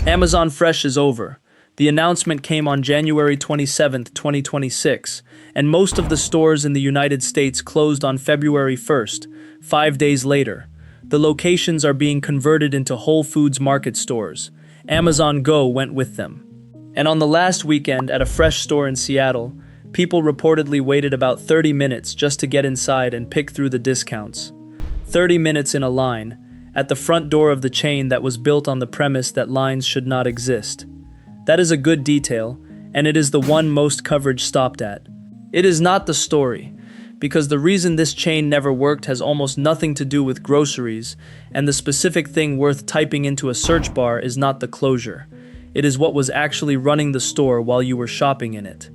Amazon Fresh is over. The announcement came on January 27, 2026, and most of the stores in the United States closed on February 1st, 5 days later. The locations are being converted into Whole Foods Market stores. Amazon Go went with them. And on the last weekend at a Fresh store in Seattle, people reportedly waited about 30 minutes just to get inside and pick through the discounts. 30 minutes in a line, at the front door of the chain that was built on the premise that lines should not exist. That is a good detail, and it is the one most coverage stopped at. It is not the story, because the reason this chain never worked has almost nothing to do with groceries, and the specific thing worth typing into a search bar is not the closure. It is what was actually running the store while you were shopping in it.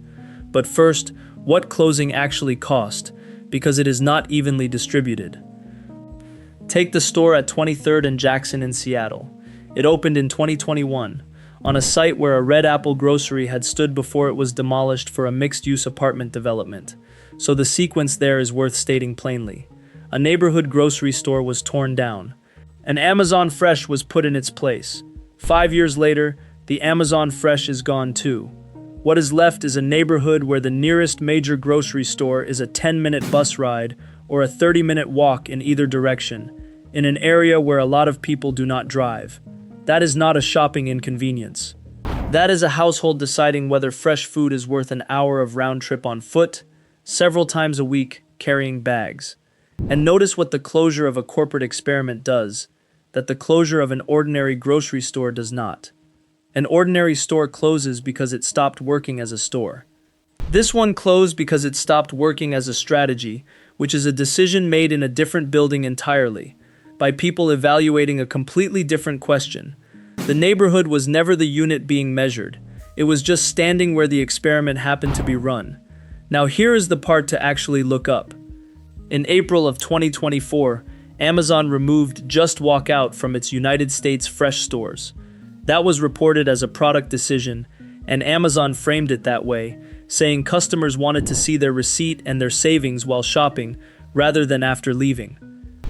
But first, what closing actually cost, because it is not evenly distributed. Take the store at 23rd and Jackson in Seattle. It opened in 2021. On a site where a Red Apple grocery had stood before it was demolished for a mixed-use apartment development. So the sequence there is worth stating plainly. A neighborhood grocery store was torn down. An Amazon Fresh was put in its place. 5 years later, the Amazon Fresh is gone too. What is left is a neighborhood where the nearest major grocery store is a 10-minute bus ride or a 30-minute walk in either direction, in an area where a lot of people do not drive. That is not a shopping inconvenience. That is a household deciding whether fresh food is worth an hour of round trip on foot, several times a week, carrying bags. And notice what the closure of a corporate experiment does, that the closure of an ordinary grocery store does not. An ordinary store closes because it stopped working as a store. This one closed because it stopped working as a strategy, which is a decision made in a different building entirely, by people evaluating a completely different question. The neighborhood was never the unit being measured. It was just standing where the experiment happened to be run. Now here is the part to actually look up. In April of 2024, Amazon removed Just Walk Out from its United States Fresh stores. That was reported as a product decision, and Amazon framed it that way, saying customers wanted to see their receipt and their savings while shopping, rather than after leaving.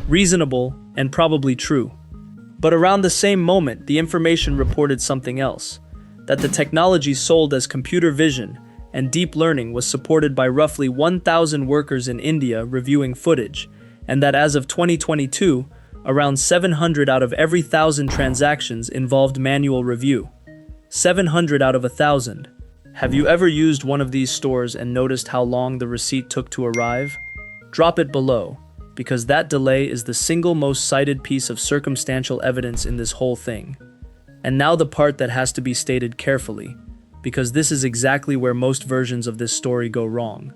Reasonable, and probably true. But around the same moment, the information reported something else, that the technology sold as computer vision and deep learning was supported by roughly 1,000 workers in India reviewing footage, and that as of 2022, around 700 out of every 1,000 transactions involved manual review. 700 out of 1,000. Have you ever used one of these stores and noticed how long the receipt took to arrive? Drop it below, because that delay is the single most cited piece of circumstantial evidence in this whole thing. And now the part that has to be stated carefully, because this is exactly where most versions of this story go wrong.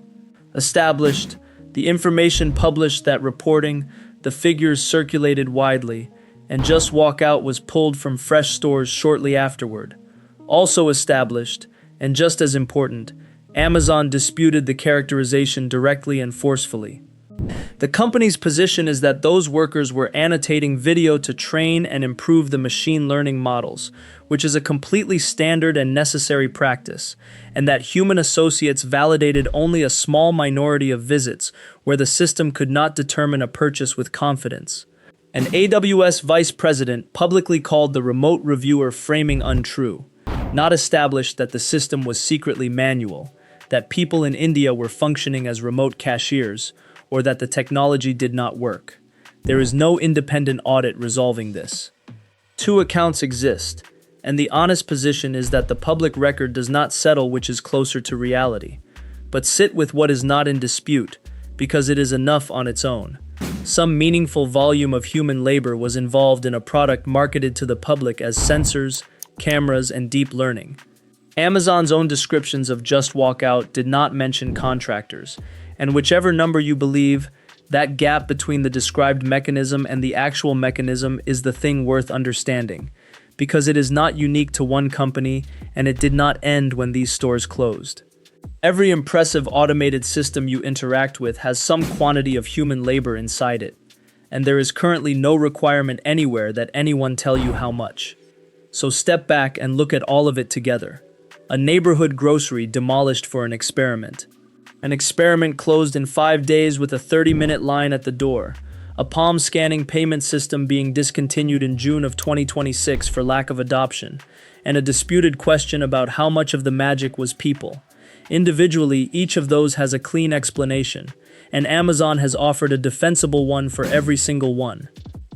Established, the information published, that reporting, the figures circulated widely, and Just Walk Out was pulled from Fresh stores shortly afterward. Also established, and just as important, Amazon disputed the characterization directly and forcefully. The company's position is that those workers were annotating video to train and improve the machine learning models, which is a completely standard and necessary practice, and that human associates validated only a small minority of visits where the system could not determine a purchase with confidence. An AWS vice president publicly called the remote reviewer framing untrue, not established that the system was secretly manual, that people in India were functioning as remote cashiers, or that the technology did not work. There is no independent audit resolving this. Two accounts exist, and the honest position is that the public record does not settle which is closer to reality, but sit with what is not in dispute, because it is enough on its own. Some meaningful volume of human labor was involved in a product marketed to the public as sensors, cameras, and deep learning. Amazon's own descriptions of Just Walk Out did not mention contractors, and whichever number you believe, that gap between the described mechanism and the actual mechanism is the thing worth understanding, because it is not unique to one company and it did not end when these stores closed. Every impressive automated system you interact with has some quantity of human labor inside it, and there is currently no requirement anywhere that anyone tell you how much. So step back and look at all of it together. A neighborhood grocery demolished for an experiment. An experiment closed in 5 days with a 30-minute line at the door. a palm scanning payment system being discontinued in June of 2026 for lack of adoption, and a disputed question about how much of the magic was people. Individually, each of those has a clean explanation, and Amazon has offered a defensible one for every single one.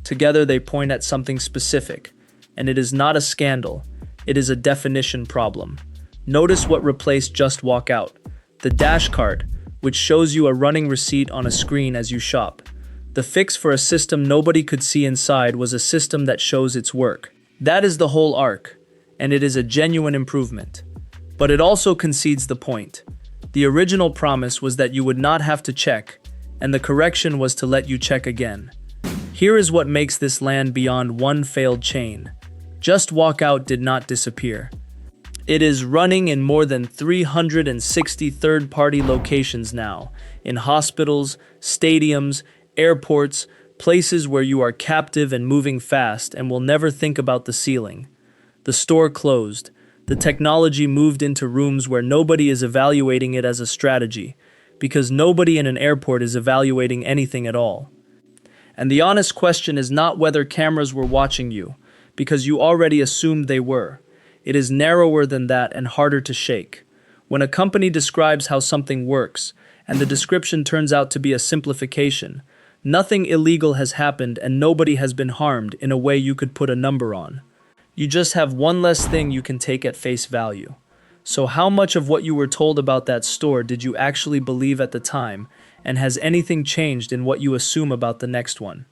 Together, they point at something specific, and it is not a scandal, it is a definition problem. Notice what replaced Just Walk Out: the Dash Cart, which shows you a running receipt on a screen as you shop. The fix for a system nobody could see inside was a system that shows its work. That is the whole arc, and it is a genuine improvement. But it also concedes the point. The original promise was that you would not have to check, and the correction was to let you check again. Here is what makes this land beyond one failed chain. Just Walk Out did not disappear. It is running in more than 360 third-party locations now, in hospitals, stadiums, airports, places where you are captive and moving fast and will never think about the ceiling. The store closed. The technology moved into rooms where nobody is evaluating it as a strategy, because nobody in an airport is evaluating anything at all. And the honest question is not whether cameras were watching you, because you already assumed they were. It is narrower than that and harder to shake. When a company describes how something works, and the description turns out to be a simplification, nothing illegal has happened and nobody has been harmed in a way you could put a number on. You just have one less thing you can take at face value. So how much of what you were told about that store did you actually believe at the time, and has anything changed in what you assume about the next one?